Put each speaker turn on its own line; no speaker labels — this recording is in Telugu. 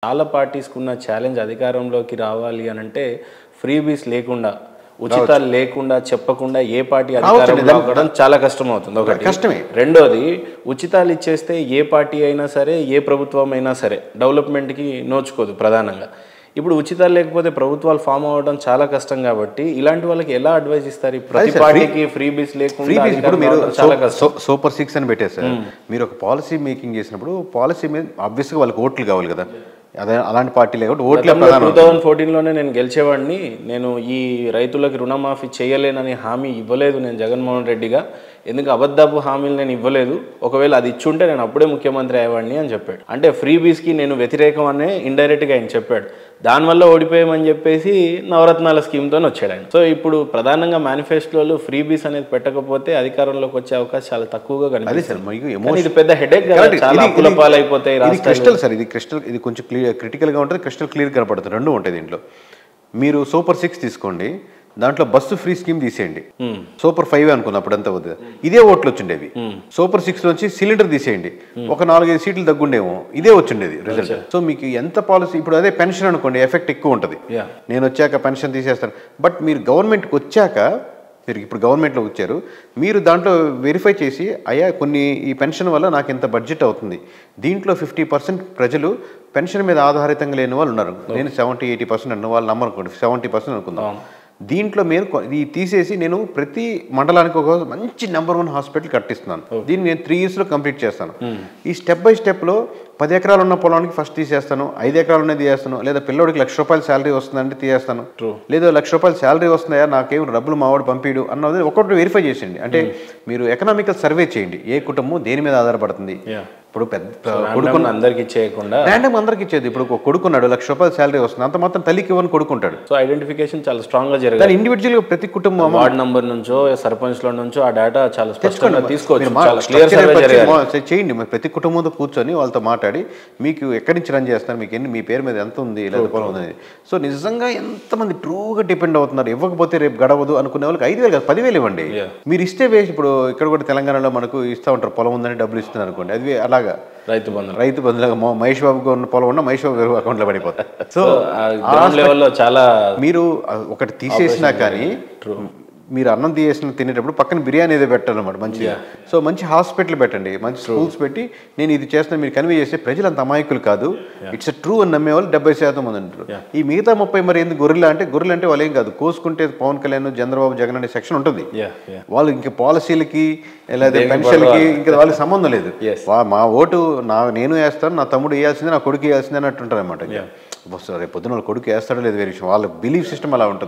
చాలా పార్టీస్కున్న ఛాలెంజ్ అధికారంలోకి రావాలి అనంటే ఫ్రీబీస్ లేకుండా ఉచితాలు లేకుండా చెప్పకుండా ఏ పార్టీ అధికారంలో రావడం చాలా కష్టం అవుతుంది. ఒకటి
కష్టమే.
రెండోది ఉచితాలు ఇచ్చేస్తే ఏ పార్టీ అయినా సరే ఏ ప్రభుత్వం అయినా సరే డెవలప్మెంట్కి నోచుకోదు. ప్రధానంగా ఇప్పుడు ఉచితాలు లేకపోతే ప్రభుత్వాలు ఫామ్ అవ్వడం చాలా కష్టం కాబట్టి ఇలాంటి వాళ్ళకి ఎలా అడ్వైస్ ఇస్తారు? ప్రతి పార్టీకి ఫ్రీబీస్ లేకుండా చాలా కష్టం.
సూపర్ 6 అని పెట్టేసారు. మీరు ఒక పాలసీ మేకింగ్ చేసినప్పుడు పాలసీ మీద ఆబ్వియస్గా వాళ్ళకి ఓట్లు కావాలి కదా. అదే అలాంటి పార్టీ లేకపోతే ఓట్లే ప్రధానం.
2014లోనే నేను గెలిచేవాడిని. నేను ఈ రైతులకి రుణమాఫీ చేయలేనని హామీ ఇవ్వలేదు నేను జగన్మోహన్ రెడ్డిగా. ఎందుకు అబద్ధపు హామీలు నేను ఇవ్వలేదు. ఒకవేళ అది ఇచ్చుంటే నేను అప్పుడే ముఖ్యమంత్రి అయ్యేవాడిని అని చెప్పాడు. అంటే ఫ్రీబీస్కి నేను వ్యతిరేకం అనే ఇండైరెక్ట్గా ఆయన చెప్పాడు. దానివల్ల ఓడిపోయామని చెప్పేసి నవరత్నాల స్కీమ్తో వచ్చాడు ఆయన. సో ఇప్పుడు ప్రధానంగా మేనిఫెస్టోలో ఫ్రీబీస్ అనేది పెట్టకపోతే అధికారంలోకి వచ్చే అవకాశం చాలా తక్కువగా కనిపిస్తుంది. ఇది పెద్ద హెడేక్ కదా, చాలా అప్పుల పాలైపోతాయి.
క్రిస్టల్ సార్, ఇది కొంచెం క్రిటికల్గా ఉంటుంది, క్రిస్టల్ క్లియర్ కనపడుతుంది. రెండు ఉంటాయి దీంట్లో. మీరు సూపర్ 6 తీసుకోండి, దాంట్లో బస్సు ఫ్రీ స్కీమ్ తీసేయండి. సూపర్ 5 అనుకున్న అప్పుడంతా వద్దు, ఇదే ఓట్లు వచ్చిండేవి. సూపర్ 6 నుంచి సిలిండర్ తీసేయండి, ఒక 4-5 సీట్లు తగ్గుండేమో, ఇదే వచ్చిండేది రిజల్ట్. సో మీకు ఎంత పాలసీ, ఇప్పుడు అదే పెన్షన్ అనుకోండి, ఎఫెక్ట్ ఎక్కువ ఉంటుంది. నేను వచ్చాక పెన్షన్ తీసేస్తాను. బట్ మీరు గవర్నమెంట్కి వచ్చాక, మీరు ఇప్పుడు గవర్నమెంట్లో వచ్చారు, మీరు దాంట్లో వెరిఫై చేసి అయ్యా కొన్ని ఈ పెన్షన్ వల్ల నాకు ఇంత బడ్జెట్ అవుతుంది, దీంట్లో 50% ప్రజలు పెన్షన్ మీద ఆధారితంగా లేని వాళ్ళు ఉన్నారు. నేను 70-80% అన్న వాళ్ళు నమ్మనుకోండి, 70% అనుకుందాం. దీంట్లో మీరు ఇది తీసేసి నేను ప్రతి మండలానికి ఒక మంచి నెంబర్ 1 హాస్పిటల్ కట్టిస్తున్నాను. దీన్ని నేను 3 yearsలో కంప్లీట్ చేస్తాను. ఈ స్టెప్ బై స్టెప్లో 10 ఎకరాలు ఉన్న పొలానికి ఫస్ట్ తీసేస్తాను, 5 ఎకరాలు ఉన్నది తీసేస్తాను, లేదా పిల్లోడికి ₹1,00,000 శాలరీ వస్తుందంటే తీసేస్తాను, లేదా ₹1,00,000 శాలరీ వస్తున్నాయా, నాకేం డబ్బులు మావాడు పంపిడు అన్నది ఒక్కొక్కటి వెరిఫై చేసేయండి. అంటే మీరు ఎకనామికల్ సర్వే చేయండి, ఏ కుటుంబం దేని మీద ఆధారపడుతుంది. ఇప్పుడు పెద్ద కొడుకు
అందరికి ఇచ్చేయకుండా
ర్యాండమ్ అందరికి ఇచ్చేది. ఇప్పుడు ఒక కొడుకున్నాడు, ₹1,00,000 శాలరీ వస్తుంది, అంత మాత్రం తల్లికి ఇవ్వని కొడుకుంటాడు.
సో ఐడెంటిఫికేషన్ చాలా స్ట్రాంగ్ గా జరగాలి.
ఇండివిజువల్ ప్రతి కుటుంబం
వార్డ్ నంబర్ నుంచో సర్పంచ్ లో నుంచో ఆ డేటా చాలా స్పష్టంగా తీసుకోవచ్చు.
చేయండి. ప్రతి కుటుంబంతో కూర్చొని వాళ్ళతో మాట్లాడి మీకు ఎక్కడి నుంచి రన్ చేస్తున్నారు, మీకు మీ పేరు మీద ఎంత ఉంది, లేదా పొలం ఉంది. సో నిజంగా ఎంతమంది ట్రూగా డిపెండ్ అవుతున్నారు. ఇవ్వకపోతే రేపు గడవదు అనుకునే వాళ్ళకి 5,000 కాదు 10,000 ఇవ్వండి. మీరు ఇస్తే వేసి, ఇప్పుడు ఇక్కడ కూడా తెలంగాణలో మనకు ఇస్తూ ఉంటారు, పొలం ఉందని డబ్బులు ఇస్తున్నారు అనుకోండి, అది అలాగా రైతు బంధులాగా మహేష్ బాబుకు ఉన్న పొలం ఉన్న మహేష్ బాబు అకౌంట్లో పడిపోతాయి. సో
లెవెల్లో చాలా
మీరు ఒకటి తీసేసినా కానీ మీరు అన్నం తినేటప్పుడు పక్కన బిర్యానీ ఏదో పెట్టాలన్నమాట మంచిగా. సో మంచి హాస్పిటల్ పెట్టండి, మంచి స్కూల్స్ పెట్టి నేను ఇది చేస్తున్నా మీరు కన్వే చేస్తే ప్రజలు అంత అమాయకులు కాదు, ఇట్స్ ట్రూ అని నమ్మేవాళ్ళు 70% మంది అంటారు. ఈ మిగతా 30 మరి ఎందుకు గొర్రెలు అంటే వాళ్ళు ఏం కాదు, కోసుకుంటే పవన్ కళ్యాణ్ చంద్రబాబు జగన్ అనే సెక్షన్ ఉంటుంది. వాళ్ళు ఇంక పాలసీలకి లేదా పెన్షన్కి ఇంకా వాళ్ళకి సంబంధం లేదు. మా ఓటు నేను వేస్తాను, నా తమ్ముడు వేయాల్సిందే, నా కొడుకు వేయాల్సిందే అని అంటుంటారు అనమాట. రేపు పొద్దున వాళ్ళ కొడుకు వేస్తాడో లేదు వేరే విషయం, వాళ్ళ బిలీఫ్ సిస్టమ్ అలా ఉంటుంది.